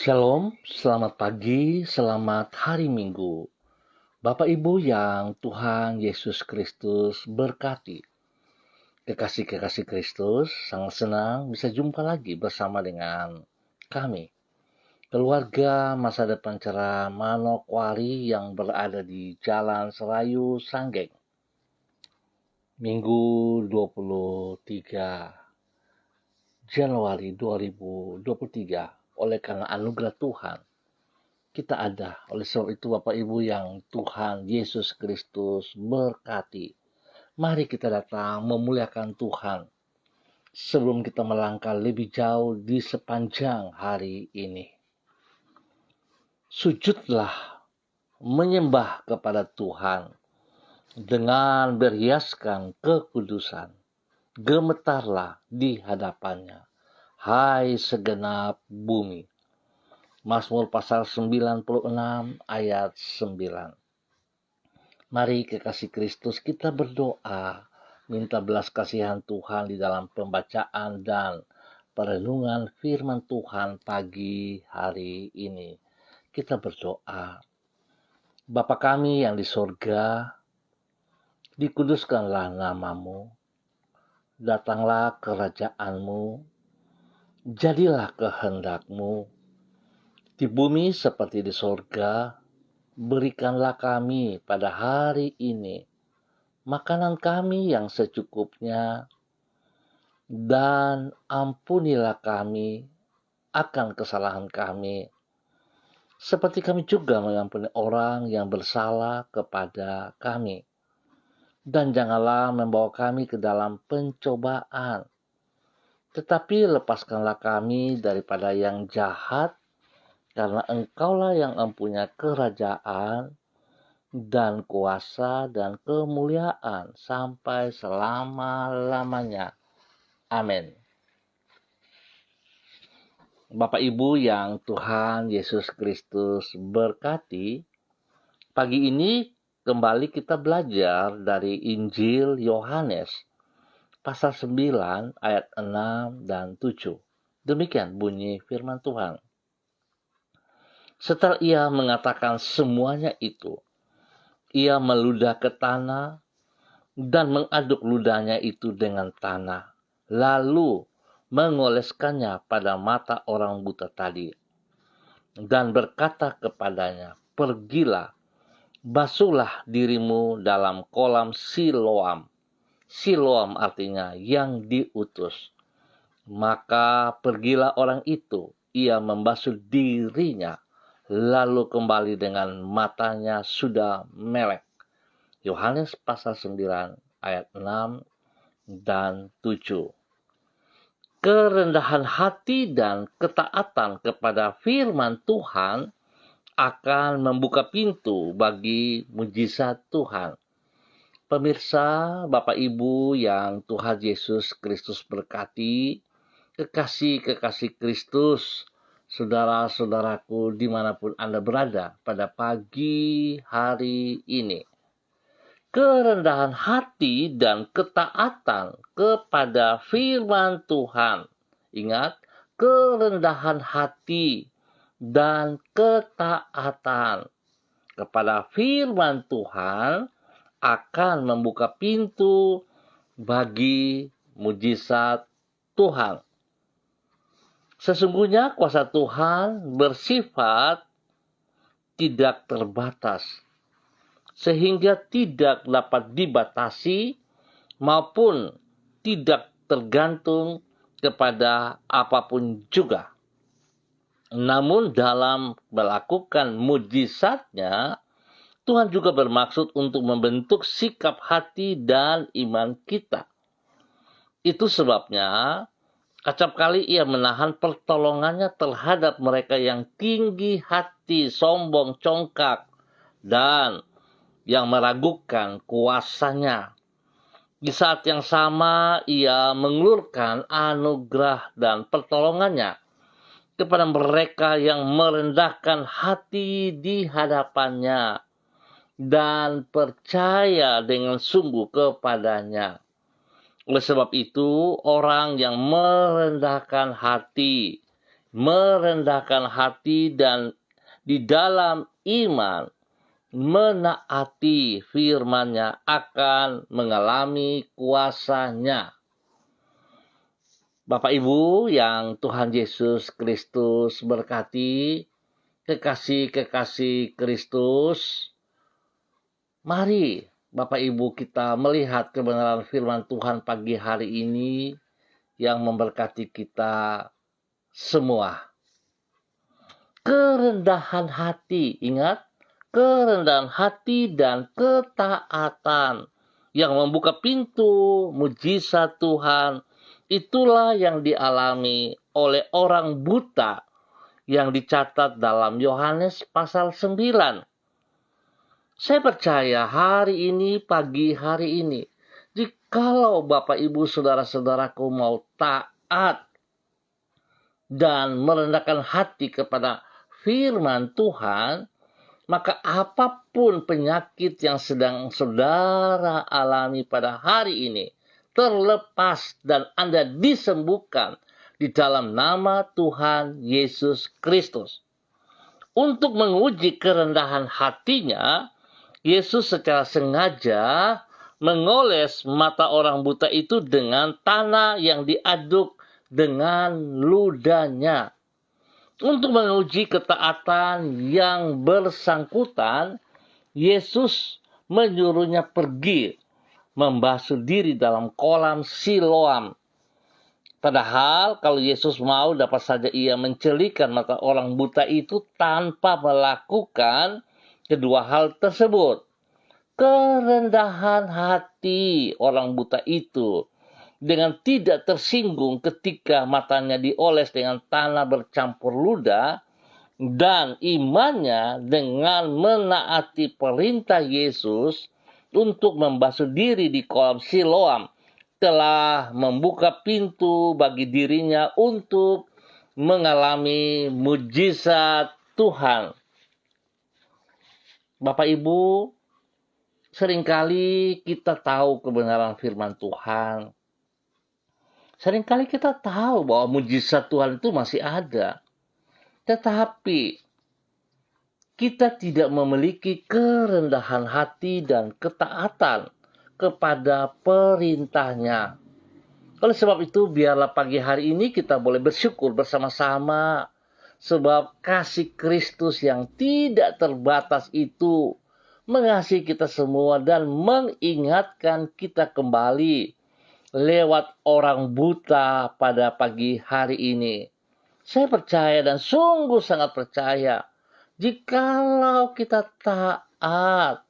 Shalom, selamat pagi, selamat hari Minggu. Bapak Ibu yang Tuhan Yesus Kristus berkati. Kekasih-kekasih Kristus, sangat senang bisa jumpa lagi bersama dengan kami. Keluarga Masa Depan Cerah Manokwari yang berada di Jalan Serayu Sanggeng. Minggu 23 Januari 2023. Oleh karena anugerah Tuhan, kita ada. Oleh sebab itu Bapak Ibu yang Tuhan Yesus Kristus berkati, mari kita datang memuliakan Tuhan sebelum kita melangkah lebih jauh di sepanjang hari ini. Sujudlah menyembah kepada Tuhan dengan berhiaskan kekudusan. Gemetarlah di hadapannya, hai segenap bumi. Mazmur pasal 96 ayat 9. Mari kekasih Kristus kita berdoa, minta belas kasihan Tuhan di dalam pembacaan dan perenungan firman Tuhan pagi hari ini. Kita berdoa. Bapa kami yang di sorga, dikuduskanlah namamu, datanglah kerajaanmu, jadilah kehendakmu, di bumi seperti di sorga. Berikanlah kami pada hari ini makanan kami yang secukupnya, dan ampunilah kami akan kesalahan kami, seperti kami juga mengampuni orang yang bersalah kepada kami. Dan janganlah membawa kami ke dalam pencobaan, tetapi lepaskanlah kami daripada yang jahat, karena Engkaulah yang mempunyai kerajaan dan kuasa dan kemuliaan sampai selama-lamanya. Amin. Bapak Ibu yang Tuhan Yesus Kristus berkati, pagi ini kembali kita belajar dari Injil Yohanes pasal 9 ayat 6 dan 7. Demikian bunyi firman Tuhan. Setelah ia mengatakan semuanya itu, ia meludah ke tanah dan mengaduk ludahnya itu dengan tanah, lalu mengoleskannya pada mata orang buta tadi, dan berkata kepadanya, "Pergilah, basuhlah dirimu dalam kolam Siloam." Siloam artinya yang diutus. Maka pergilah orang itu, ia membasuh dirinya, lalu kembali dengan matanya sudah melek. Yohanes pasal 9 ayat 6 dan 7. Kerendahan hati dan ketaatan kepada firman Tuhan akan membuka pintu bagi mujizat Tuhan. Pemirsa, Bapak Ibu yang Tuhan Yesus Kristus berkati, kekasih-kekasih Kristus, saudara-saudaraku dimanapun Anda berada pada pagi hari ini. Kerendahan hati dan ketaatan kepada firman Tuhan. Ingat, kerendahan hati dan ketaatan kepada firman Tuhan akan membuka pintu bagi mujizat Tuhan. Sesungguhnya kuasa Tuhan bersifat tidak terbatas, sehingga tidak dapat dibatasi maupun tidak tergantung kepada apapun juga. Namun dalam melakukan mujizatnya, Tuhan juga bermaksud untuk membentuk sikap hati dan iman kita. Itu sebabnya acap kali ia menahan pertolongannya terhadap mereka yang tinggi hati, sombong, congkak, dan yang meragukan kuasanya. Di saat yang sama ia mengulurkan anugerah dan pertolongannya kepada mereka yang merendahkan hati di hadapannya dan percaya dengan sungguh kepadanya. Oleh sebab itu, orang yang merendahkan hati merendahkan hati dan di dalam iman menaati firman-Nya akan mengalami kuasa-Nya. Bapak Ibu yang Tuhan Yesus Kristus berkati, kekasih-kekasih Kristus, mari Bapak Ibu kita melihat kebenaran firman Tuhan pagi hari ini yang memberkati kita semua. Kerendahan hati, ingat, kerendahan hati dan ketaatan yang membuka pintu mujizat Tuhan, itulah yang dialami oleh orang buta yang dicatat dalam Yohanes pasal 9. Saya percaya hari ini, pagi hari ini, jikalau Bapak Ibu Saudara-saudaraku mau taat dan merendahkan hati kepada firman Tuhan, maka apapun penyakit yang sedang saudara alami pada hari ini, terlepas dan Anda disembuhkan di dalam nama Tuhan Yesus Kristus. Untuk menguji kerendahan hatinya, Yesus secara sengaja mengoles mata orang buta itu dengan tanah yang diaduk dengan ludahnya. Untuk menguji ketaatan yang bersangkutan, Yesus menyuruhnya pergi membasuh diri dalam kolam Siloam. Padahal kalau Yesus mau, dapat saja ia mencelikan mata orang buta itu tanpa melakukan kedua hal tersebut. Kerendahan hati orang buta itu dengan tidak tersinggung ketika matanya dioles dengan tanah bercampur ludah, dan imannya dengan menaati perintah Yesus untuk membasuh diri di kolam Siloam telah membuka pintu bagi dirinya untuk mengalami mujizat Tuhan. Bapak Ibu, seringkali kita tahu kebenaran firman Tuhan. Seringkali kita tahu bahwa mujizat Tuhan itu masih ada. Tetapi kita tidak memiliki kerendahan hati dan ketaatan kepada perintah-Nya. Oleh sebab itu, biarlah pagi hari ini kita boleh bersyukur bersama-sama. Sebab kasih Kristus yang tidak terbatas itu mengasihi kita semua dan mengingatkan kita kembali lewat orang buta pada pagi hari ini. Saya percaya dan sungguh sangat percaya, jikalau kita taat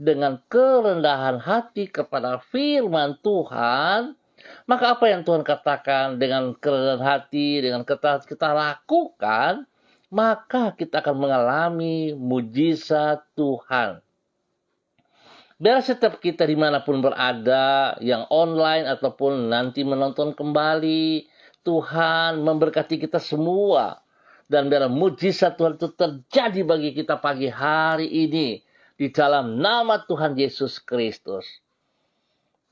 dengan kerendahan hati kepada firman Tuhan, maka apa yang Tuhan katakan dengan kerendahan hati, dengan kita lakukan, maka kita akan mengalami mujizat Tuhan. Biar setiap kita dimanapun berada, yang online ataupun nanti menonton kembali, Tuhan memberkati kita semua. Dan biar mujizat Tuhan itu terjadi bagi kita pagi hari ini, di dalam nama Tuhan Yesus Kristus.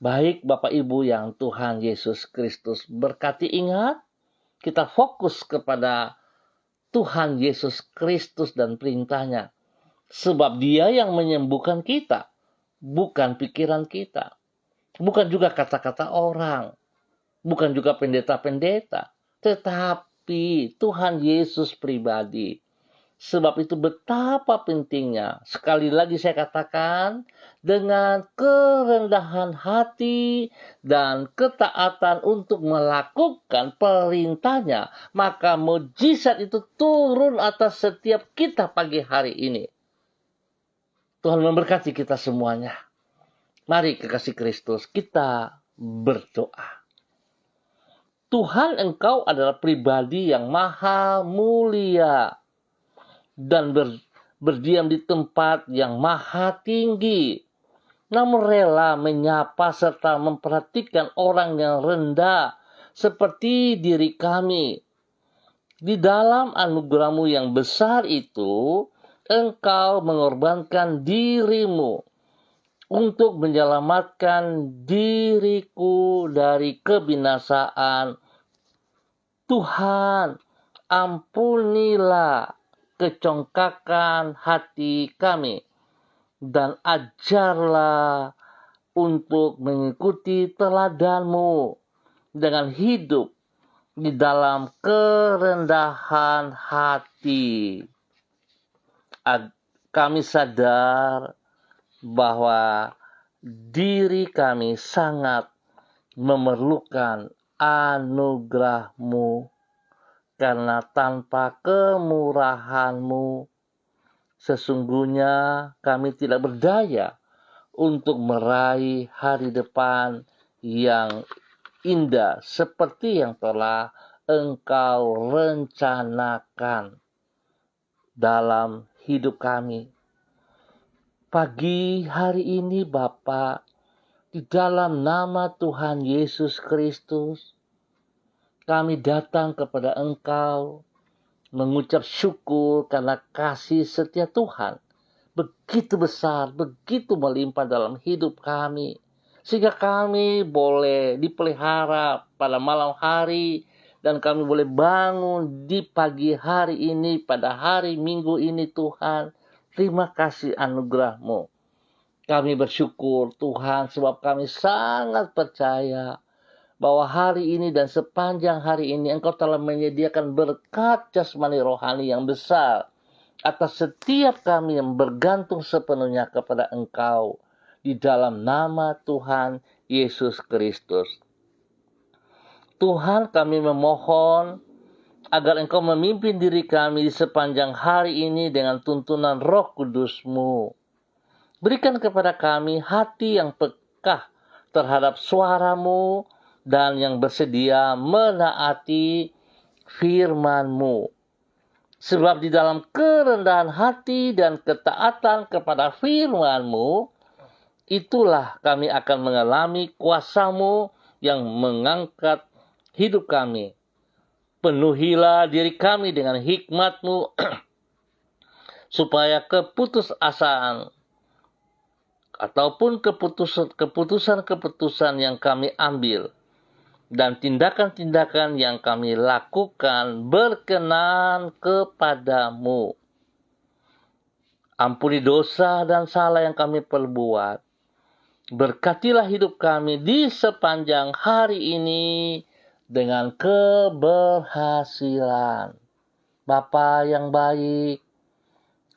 Baik Bapak Ibu yang Tuhan Yesus Kristus berkati, ingat, kita fokus kepada Tuhan Yesus Kristus dan perintah-Nya. Sebab Dia yang menyembuhkan kita, bukan pikiran kita. Bukan juga kata-kata orang. Bukan juga pendeta-pendeta. Tetapi Tuhan Yesus pribadi. Sebab itu betapa pentingnya, sekali lagi saya katakan, dengan kerendahan hati dan ketaatan untuk melakukan perintah-Nya, maka mujizat itu turun atas setiap kita pagi hari ini. Tuhan memberkati kita semuanya. Mari kekasih Kristus, kita berdoa. Tuhan, Engkau adalah pribadi yang maha mulia dan berdiam di tempat yang maha tinggi, namun rela menyapa serta memperhatikan orang yang rendah seperti diri kami. Di dalam anugerah-Mu yang besar itu, Engkau mengorbankan diri-Mu untuk menyelamatkan diriku dari kebinasaan. Tuhan, ampunilah kecongkakan hati kami, dan ajarlah untuk mengikuti teladan-Mu dengan hidup di dalam kerendahan hati. Kami sadar bahwa diri kami sangat memerlukan anugerah-Mu, karena tanpa kemurahan-Mu sesungguhnya kami tidak berdaya untuk meraih hari depan yang indah seperti yang telah Engkau rencanakan dalam hidup kami. Pagi hari ini Bapa, di dalam nama Tuhan Yesus Kristus, kami datang kepada Engkau mengucap syukur karena kasih setia Tuhan begitu besar, begitu melimpah dalam hidup kami, sehingga kami boleh dipelihara pada malam hari, dan kami boleh bangun di pagi hari ini, pada hari Minggu ini. Tuhan, terima kasih anugerah-Mu. Kami bersyukur Tuhan, sebab kami sangat percaya bahwa hari ini dan sepanjang hari ini Engkau telah menyediakan berkat jasmani rohani yang besar atas setiap kami yang bergantung sepenuhnya kepada Engkau, di dalam nama Tuhan Yesus Kristus. Tuhan, kami memohon agar Engkau memimpin diri kami di sepanjang hari ini dengan tuntunan Roh Kudus-Mu. Berikan kepada kami hati yang peka terhadap suara-Mu dan yang bersedia menaati firman-Mu. Sebab di dalam kerendahan hati dan ketaatan kepada firman-Mu, itulah kami akan mengalami kuasa-Mu yang mengangkat hidup kami. Penuhilah diri kami dengan hikmat-Mu, supaya keputusasaan ataupun keputusan-keputusan yang kami ambil dan tindakan-tindakan yang kami lakukan berkenan kepadamu. Ampuni dosa dan salah yang kami perbuat. Berkatilah hidup kami di sepanjang hari ini dengan keberhasilan. Bapa yang baik,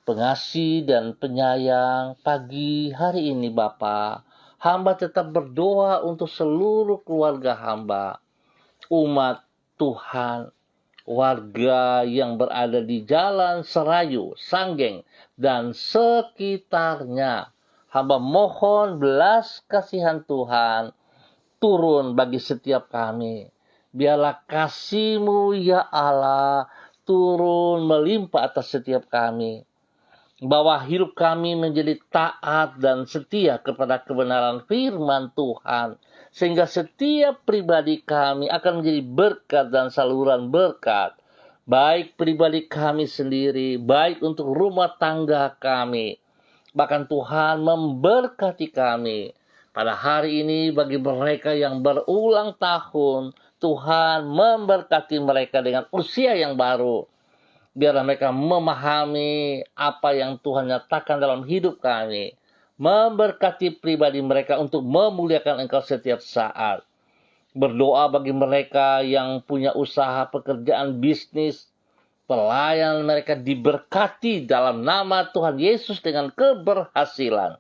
pengasih dan penyayang, pagi hari ini Bapa, hamba tetap berdoa untuk seluruh keluarga hamba, umat Tuhan, warga yang berada di Jalan Serayu, Sanggeng, dan sekitarnya. Hamba mohon belas kasihan Tuhan turun bagi setiap kami. Biarlah kasih-Mu ya Allah turun melimpah atas setiap kami. Bahwa hidup kami menjadi taat dan setia kepada kebenaran firman Tuhan, sehingga setiap pribadi kami akan menjadi berkat dan saluran berkat, baik pribadi kami sendiri, baik untuk rumah tangga kami. Bahkan Tuhan memberkati kami pada hari ini. Bagi mereka yang berulang tahun, Tuhan memberkati mereka dengan usia yang baru. Biarlah mereka memahami apa yang Tuhan nyatakan dalam hidup kami. Memberkati pribadi mereka untuk memuliakan Engkau setiap saat. Berdoa bagi mereka yang punya usaha, pekerjaan, bisnis, pelayanan mereka diberkati dalam nama Tuhan Yesus dengan keberhasilan.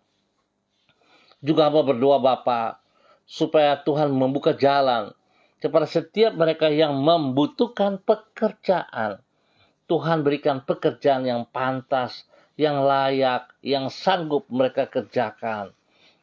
Juga hamba berdoa Bapa, supaya Tuhan membuka jalan kepada setiap mereka yang membutuhkan pekerjaan. Tuhan berikan pekerjaan yang pantas, yang layak, yang sanggup mereka kerjakan.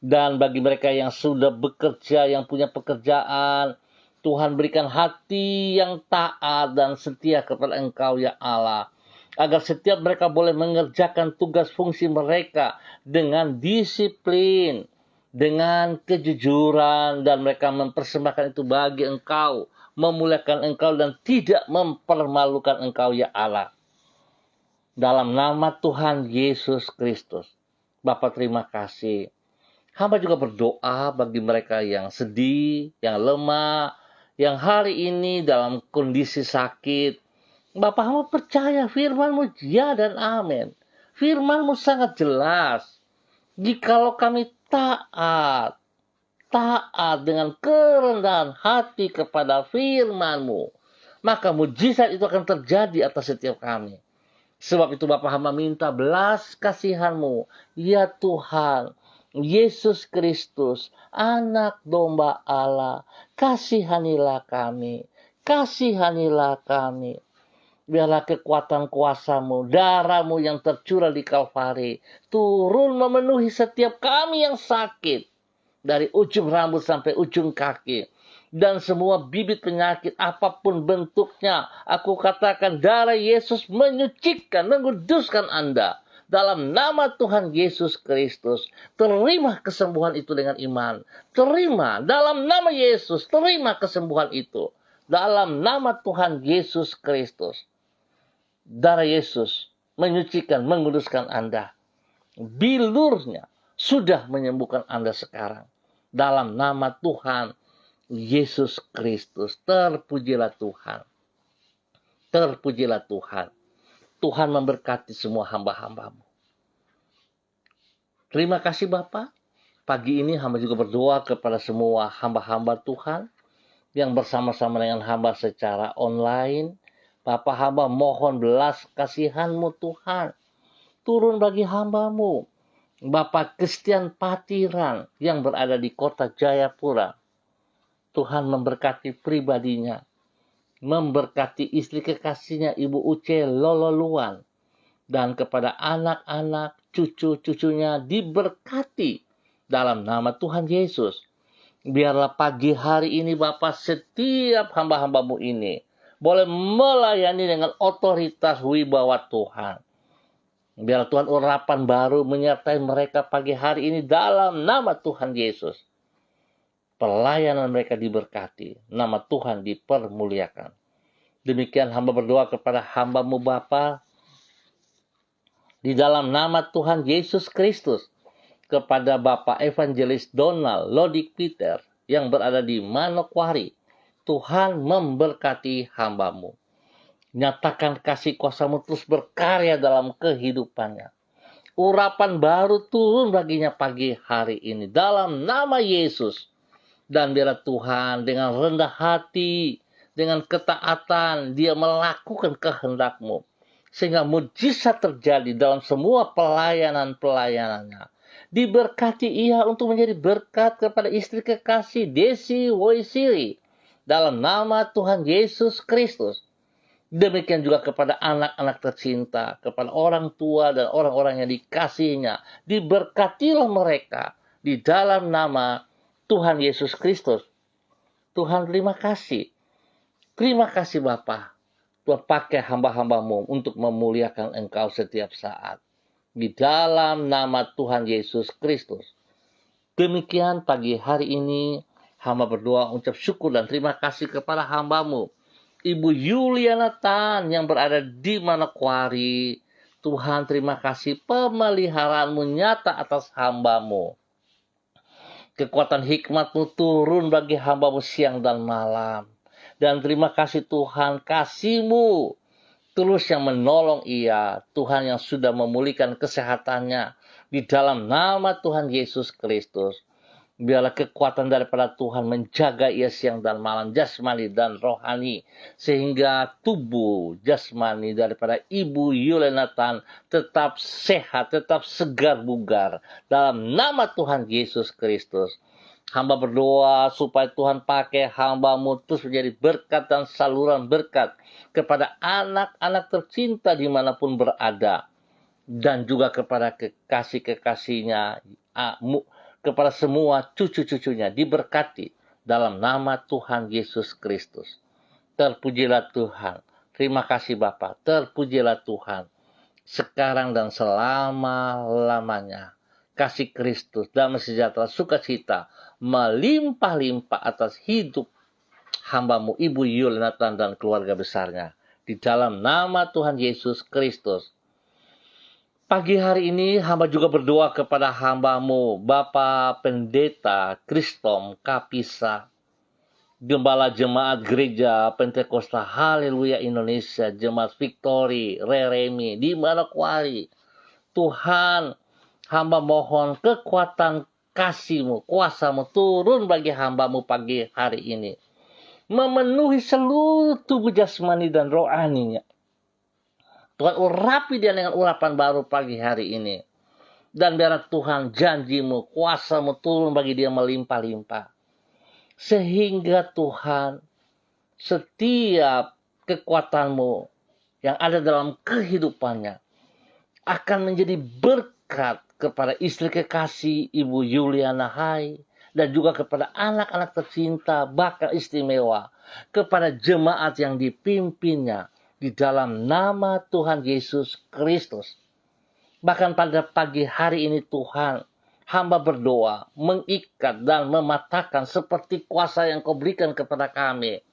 Dan bagi mereka yang sudah bekerja, yang punya pekerjaan, Tuhan berikan hati yang taat dan setia kepada Engkau ya Allah. Agar setiap mereka boleh mengerjakan tugas fungsi mereka dengan disiplin, dengan kejujuran, dan mereka mempersembahkan itu bagi Engkau, memuliakan Engkau dan tidak mempermalukan Engkau ya Allah. Dalam nama Tuhan Yesus Kristus. Bapa terima kasih. Hamba juga berdoa bagi mereka yang sedih, yang lemah, yang hari ini dalam kondisi sakit. Bapak hamba percaya firman-Mu ya dan amin. Firman-Mu sangat jelas. Jikalau kami taat dengan kerendahan hati kepada firman-Mu, maka mujizat itu akan terjadi atas setiap kami. Sebab itu Bapa hamba minta belas kasihan-Mu, ya Tuhan, Yesus Kristus, anak domba Allah, kasihanilah kami, kasihanilah kami. Biarlah kekuatan kuasa-Mu, darah-Mu yang tercurah di Kalvari, turun memenuhi setiap kami yang sakit, dari ujung rambut sampai ujung kaki. Dan semua bibit penyakit apapun bentuknya, aku katakan darah Yesus menyucikan, menguduskan Anda. Dalam nama Tuhan Yesus Kristus, terima kesembuhan itu dengan iman. Terima dalam nama Yesus, terima kesembuhan itu. Dalam nama Tuhan Yesus Kristus. Darah Yesus menyucikan, menguduskan Anda. Bilurnya sudah menyembuhkan Anda sekarang. Dalam nama Tuhan Yesus Kristus. Terpujilah Tuhan. Terpujilah Tuhan. Tuhan memberkati semua hamba-hamba-Mu. Terima kasih Bapa. Pagi ini hamba juga berdoa kepada semua hamba-hamba Tuhan yang bersama-sama dengan hamba secara online. Bapa hamba mohon belas kasihan-Mu Tuhan. Turun bagi hamba-Mu. Bapak Christian Patiran yang berada di kota Jayapura. Tuhan memberkati pribadinya. Memberkati istri kekasihnya Ibu Uce Lololuan. Dan kepada anak-anak, cucu-cucunya diberkati dalam nama Tuhan Yesus. Biarlah pagi hari ini Bapak setiap hamba-hamba-Mu ini boleh melayani dengan otoritas wibawa Tuhan. Biar Tuhan urapan baru menyertai mereka pagi hari ini dalam nama Tuhan Yesus. Pelayanan mereka diberkati. Nama Tuhan dipermuliakan. Demikian hamba berdoa kepada hamba-Mu Bapa. Di dalam nama Tuhan Yesus Kristus. Kepada Bapak Evangelis Donald Lodik Peter yang berada di Manokwari. Tuhan memberkati hamba-Mu. Nyatakan kasih kuasa-Mu terus berkarya dalam kehidupannya. Urapan baru turun baginya pagi hari ini. Dalam nama Yesus. Dan biarlah Tuhan dengan rendah hati, dengan ketaatan, dia melakukan kehendak-Mu. Sehingga mujizat terjadi dalam semua pelayanan-pelayanannya. Diberkati ia untuk menjadi berkat kepada istri kekasih Desi Woisiri. Dalam nama Tuhan Yesus Kristus. Demikian juga kepada anak-anak tercinta, kepada orang tua dan orang-orang yang dikasihinya. Diberkatilah mereka di dalam nama Tuhan Yesus Kristus. Tuhan terima kasih. Terima kasih Bapa. Tuhan pakai hamba-hamba-Mu untuk memuliakan Engkau setiap saat. Di dalam nama Tuhan Yesus Kristus. Demikian pagi hari ini hamba berdoa ucap syukur dan terima kasih kepada hamba-Mu. Ibu Yuliana Tan yang berada di Manokwari. Tuhan terima kasih pemeliharaanmu nyata atas hamba-Mu. Kekuatan hikmat-Mu turun bagi hamba-Mu siang dan malam. Dan terima kasih Tuhan kasih-Mu tulus yang menolong ia. Tuhan yang sudah memulihkan kesehatannya. Di dalam nama Tuhan Yesus Kristus. Biarlah kekuatan daripada Tuhan menjaga ia siang dan malam, jasmani dan rohani. Sehingga tubuh jasmani daripada Ibu Yulenatan tetap sehat, tetap segar bugar. Dalam nama Tuhan Yesus Kristus. Hamba berdoa supaya Tuhan pakai hamba-Mu terus menjadi berkat dan saluran berkat kepada anak-anak tercinta dimanapun berada. Dan juga kepada kekasih-kekasihnya, kepada semua cucu-cucunya diberkati dalam nama Tuhan Yesus Kristus. Terpujilah Tuhan. Terima kasih Bapa. Terpujilah Tuhan. Sekarang dan selama-lamanya. Kasih Kristus, damai sejahtera, sukacita melimpah-limpah atas hidup hamba-Mu Ibu Yulinatan dan keluarga besarnya. Di dalam nama Tuhan Yesus Kristus. Pagi hari ini hamba juga berdoa kepada hamba-Mu Bapak Pendeta Kristom Kapisa Gembala Jemaat Gereja Pentakosta Haleluya Indonesia, Jemaat Victory, Reremi, di Manokwari. Tuhan, hamba mohon kekuatan kasih-Mu, kuasa-Mu turun bagi hamba-Mu pagi hari ini. Memenuhi seluruh tubuh jasmani dan rohaninya. Tuhan, urapi dia dengan urapan baru pagi hari ini. Dan biarlah Tuhan janji-Mu, kuasa-Mu turun bagi dia melimpah-limpah. Sehingga Tuhan, setiap kekuatan-Mu yang ada dalam kehidupannya akan menjadi berkat kepada istri kekasih Ibu Yuliana Hai, dan juga kepada anak-anak tercinta bakal istimewa, kepada jemaat yang dipimpinnya di dalam nama Tuhan Yesus Kristus. Bahkan pada pagi hari ini Tuhan, hamba berdoa, mengikat dan mematahkan seperti kuasa yang Kau berikan kepada kami.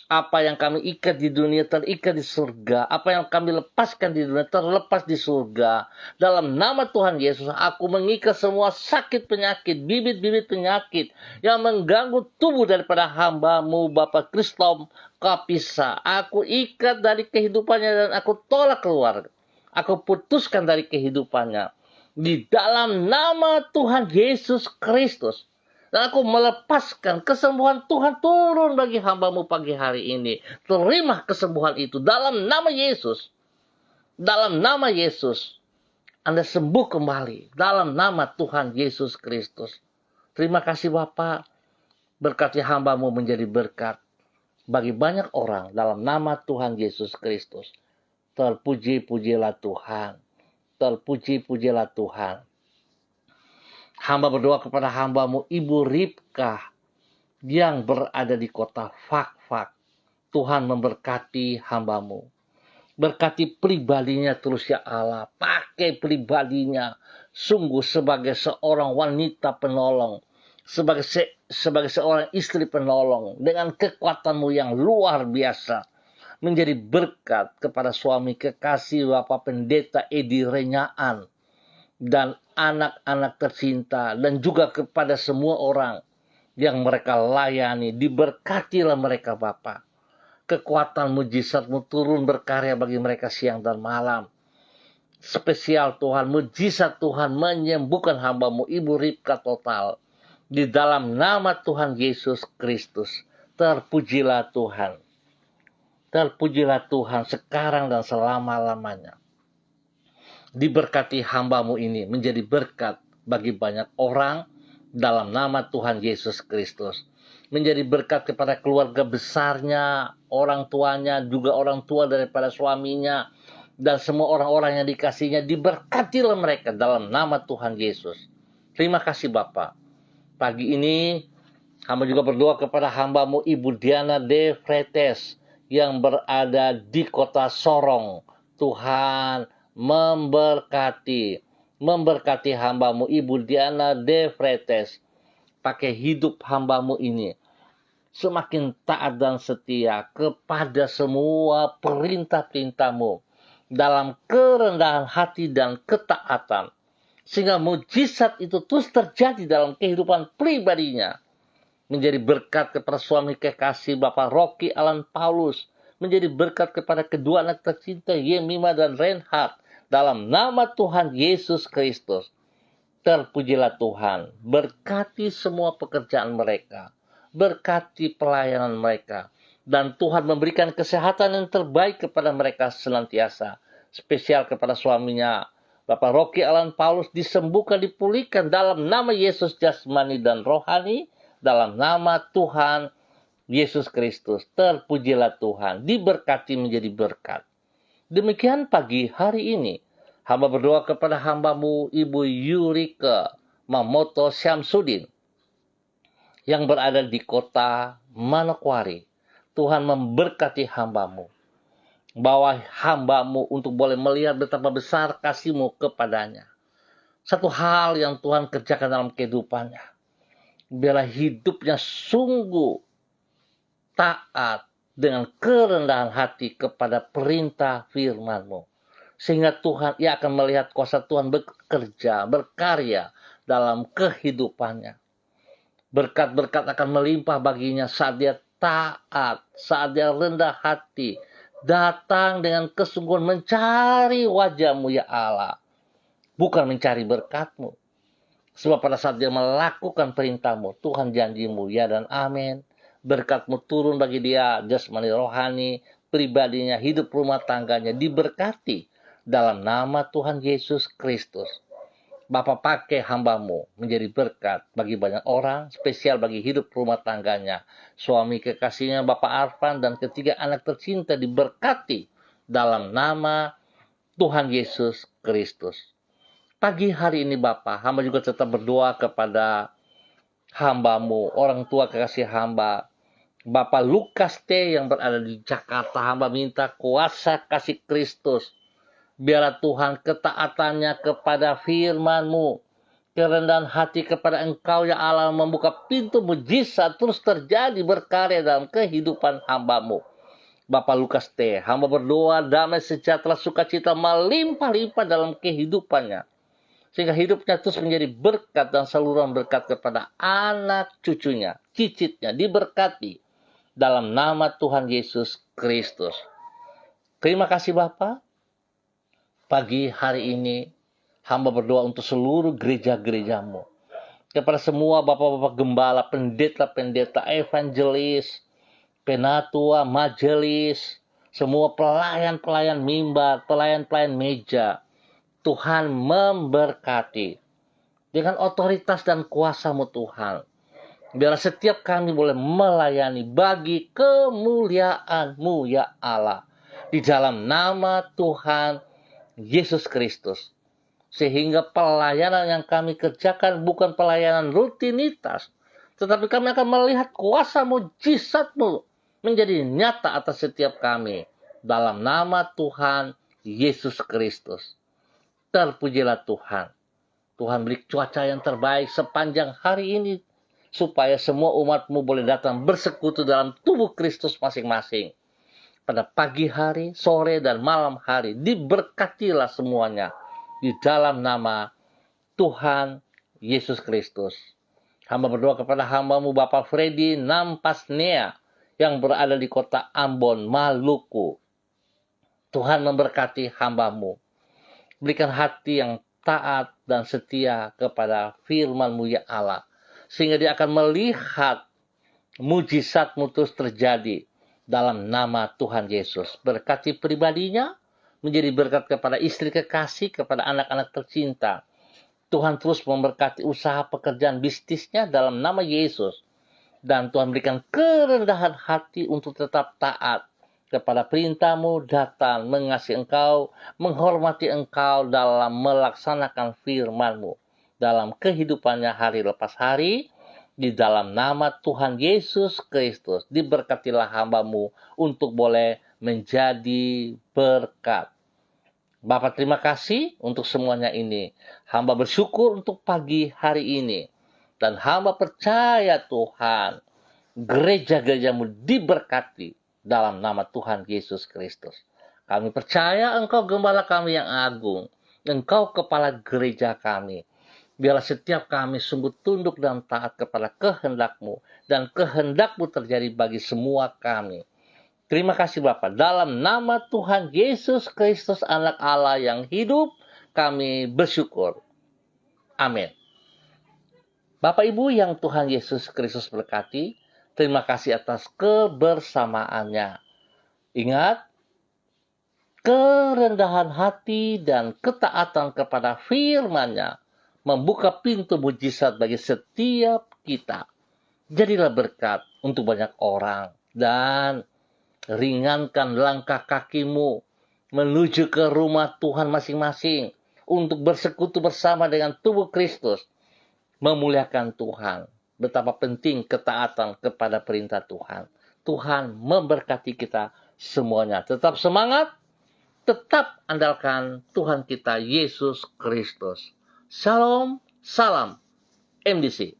Apa yang kami ikat di dunia terikat di surga. Apa yang kami lepaskan di dunia terlepas di surga. Dalam nama Tuhan Yesus, aku mengikat semua sakit penyakit, bibit-bibit penyakit yang mengganggu tubuh daripada hamba-Mu Bapak Kristom Kapisa. Aku ikat dari kehidupannya dan aku tolak keluar. Aku putuskan dari kehidupannya. Di dalam nama Tuhan Yesus Kristus. Dan aku melepaskan kesembuhan Tuhan turun bagi hamba-Mu pagi hari ini. Terima kesembuhan itu dalam nama Yesus. Dalam nama Yesus. Anda sembuh kembali dalam nama Tuhan Yesus Kristus. Terima kasih Bapak. Berkati hamba-Mu menjadi berkat bagi banyak orang dalam nama Tuhan Yesus Kristus. Terpuji-pujilah Tuhan. Terpuji-pujilah Tuhan. Hamba berdoa kepada hamba-Mu Ibu Ribka yang berada di kota Fakfak. Tuhan memberkati hamba-Mu. Berkati pribadinya terus ya Allah. Pakai pribadinya sungguh sebagai seorang wanita penolong. Sebagai seorang istri penolong. Dengan kekuatan-Mu yang luar biasa. Menjadi berkat kepada suami kekasih Bapak Pendeta Edi Renyaan. Dan anak-anak tercinta. Dan juga kepada semua orang yang mereka layani. Diberkatilah mereka Bapa. Kekuatan mujizat-Mu turun berkarya bagi mereka siang dan malam. Spesial Tuhan, mujizat Tuhan menyembuhkan hamba-Mu Ibu Ribka total. Di dalam nama Tuhan Yesus Kristus. Terpujilah Tuhan. Terpujilah Tuhan sekarang dan selama-lamanya. Diberkati hamba-Mu ini menjadi berkat bagi banyak orang dalam nama Tuhan Yesus Kristus. Menjadi berkat kepada keluarga besarnya, orang tuanya, juga orang tua daripada suaminya, dan semua orang-orang yang dikasihnya. Diberkatilah mereka dalam nama Tuhan Yesus. Terima kasih Bapak. Pagi ini hamba juga berdoa kepada hamba-Mu Ibu Diana De Fretes yang berada di kota Sorong. Tuhan memberkati hamba-Mu Ibu Diana De Fretes. Pakai hidup hamba-Mu ini semakin taat dan setia kepada semua perintah-perintah-Mu dalam kerendahan hati dan ketaatan. Sehingga mujizat itu terus terjadi dalam kehidupan pribadinya. Menjadi berkat kepada suami kekasih Bapak Rocky Alan Paulus. Menjadi berkat kepada kedua anak tercinta Yemima dan Reinhard. Dalam nama Tuhan Yesus Kristus. Terpujilah Tuhan. Berkati semua pekerjaan mereka. Berkati pelayanan mereka. Dan Tuhan memberikan kesehatan yang terbaik kepada mereka senantiasa. Spesial kepada suaminya Bapak Rocky Alan Paulus disembuhkan, dipulihkan dalam nama Yesus jasmani dan rohani. Dalam nama Tuhan Yesus Kristus. Terpujilah Tuhan. Diberkati menjadi berkat. Demikian pagi hari ini. Hamba berdoa kepada hamba-Mu Ibu Yurika Mamoto Syamsuddin. Yang berada di kota Manokwari. Tuhan memberkati hamba-Mu. Bawa hamba-Mu untuk boleh melihat betapa besar kasih-Mu kepadanya. Satu hal yang Tuhan kerjakan dalam kehidupannya. Biarlah hidupnya sungguh taat dengan kerendahan hati kepada perintah firman-Mu. Sehingga Tuhan, ia akan melihat kuasa Tuhan bekerja, berkarya dalam kehidupannya. Berkat-berkat akan melimpah baginya saat dia taat, saat dia rendah hati, datang dengan kesungguhan mencari wajah-Mu ya Allah, bukan mencari berkat-Mu. Sebab pada saat dia melakukan perintah-Mu, Tuhan janji-Mu ya dan amin. Berkat-Mu turun bagi dia, jasmani rohani, pribadinya, hidup rumah tangganya diberkati dalam nama Tuhan Yesus Kristus. Bapa pakai hamba-Mu menjadi berkat bagi banyak orang, spesial bagi hidup rumah tangganya. Suami kekasihnya Bapak Arfan dan ketiga anak tercinta diberkati dalam nama Tuhan Yesus Kristus. Pagi hari ini Bapak, hamba juga tetap berdoa kepada hamba-Mu, orang tua kekasih hamba, Bapak Lukas T yang berada di Jakarta. Hamba minta kuasa kasih Kristus. Biarlah Tuhan ketaatannya kepada firman-Mu, kerendahan hati kepada Engkau ya Allah, membuka pintu mujizat terus terjadi berkarya dalam kehidupan hamba-Mu. Bapak Lukas T, hamba berdoa damai sejahtera sukacita melimpah-limpah dalam kehidupannya, sehingga hidupnya terus menjadi berkat dan saluran berkat kepada anak cucunya, cicitnya, diberkati dalam nama Tuhan Yesus Kristus. Terima kasih Bapak. Pagi hari ini, hamba berdoa untuk seluruh gereja-gereja-Mu. Kepada semua bapak-bapak gembala, pendeta-pendeta, evangelis, penatua, majelis, semua pelayan-pelayan mimbar, pelayan-pelayan meja. Tuhan memberkati. Dengan otoritas dan kuasa-Mu Tuhan. Biarlah setiap kami boleh melayani bagi kemuliaan-Mu ya Allah. Di dalam nama Tuhan Yesus Kristus. Sehingga pelayanan yang kami kerjakan bukan pelayanan rutinitas, tetapi kami akan melihat kuasa mujizat-Mu menjadi nyata atas setiap kami. Dalam nama Tuhan Yesus Kristus. Terpujilah Tuhan. Tuhan beri cuaca yang terbaik sepanjang hari ini, supaya semua umat-Mu boleh datang bersekutu dalam tubuh Kristus masing-masing. Pada pagi hari, sore, dan malam hari, diberkatilah semuanya di dalam nama Tuhan Yesus Kristus. Hamba berdoa kepada hamba-Mu Bapak Freddy Nampasnea yang berada di kota Ambon, Maluku. Tuhan memberkati hamba-Mu. Berikan hati yang taat dan setia kepada firman-Mu ya Allah, sehingga dia akan melihat mujizat-Mu terus terjadi dalam nama Tuhan Yesus. Berkati pribadinya, menjadi berkat kepada istri kekasih, kepada anak-anak tercinta. Tuhan terus memberkati usaha pekerjaan bisnisnya dalam nama Yesus. Dan Tuhan berikan kerendahan hati untuk tetap taat kepada perintah-Mu, datang mengasihi Engkau, menghormati Engkau dalam melaksanakan firman-Mu dalam kehidupannya hari lepas hari. Di dalam nama Tuhan Yesus Kristus, diberkatilah hamba-Mu untuk boleh menjadi berkat. Bapak terima kasih untuk semuanya ini. Hamba bersyukur untuk pagi hari ini. Dan hamba percaya Tuhan, gereja-gereja-Mu diberkati dalam nama Tuhan Yesus Kristus. Kami percaya Engkau gembala kami yang agung. Engkau kepala gereja kami. Biarlah setiap kami sungguh tunduk dan taat kepada kehendak-Mu. Dan kehendak-Mu terjadi bagi semua kami. Terima kasih Bapa. Dalam nama Tuhan Yesus Kristus anak Allah yang hidup, kami bersyukur. Amin. Bapak Ibu yang Tuhan Yesus Kristus berkati, terima kasih atas kebersamaannya. Ingat, kerendahan hati dan ketaatan kepada firman-Nya membuka pintu mujizat bagi setiap kita. Jadilah berkat untuk banyak orang dan ringankan langkah kakimu menuju ke rumah Tuhan masing-masing untuk bersekutu bersama dengan tubuh Kristus, memuliakan Tuhan. Betapa penting ketaatan kepada perintah Tuhan. Tuhan memberkati kita semuanya. Tetap semangat, tetap andalkan Tuhan kita Yesus Kristus. Shalom, salam MDC.